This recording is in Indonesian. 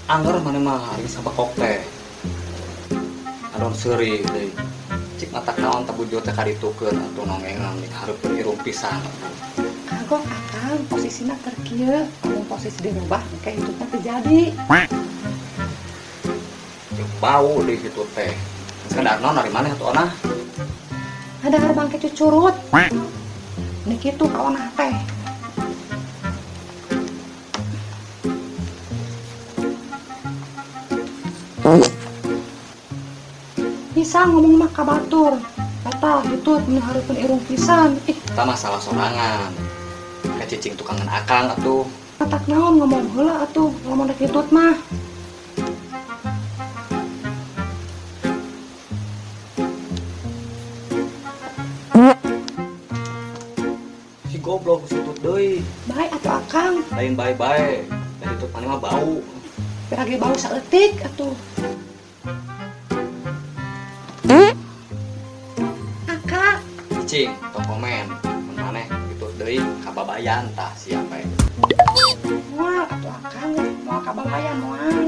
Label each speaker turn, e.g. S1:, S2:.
S1: Angger mana mah hari sabakok teh. Adon seuri deui. Cik mata naon tabujo teh kaditukeun atuh nongengan nih hareupeun irung pisan.
S2: Kagok akang posisinya terkieu, kamu posisi dirubah kayak itu teh terjadi.
S1: Cik bau di situ teh. Sekedar naon dari mana atuh onah?
S2: Ada gerbang kecucurut. Nih kitu kawanah teh. Bisa ngomong mah kabatur. Eta itu nu hareupeun irung pisan.
S1: Kita masalah sorangan. Kacicing tukangan akang atuh.
S2: Matak naon ngomong heula atuh, ngomong rek ditut mah.
S1: Si goblok situ deui.
S2: Bae atuh akang,
S1: Lain bae-bae. Dan itu mana mah bau.
S2: berage bau saeutik atuh. Aka,
S1: Cicing, tong komen. Maneh gitu deui kababayan tah siapa.
S2: moal atuh akang, moal kababayan moal.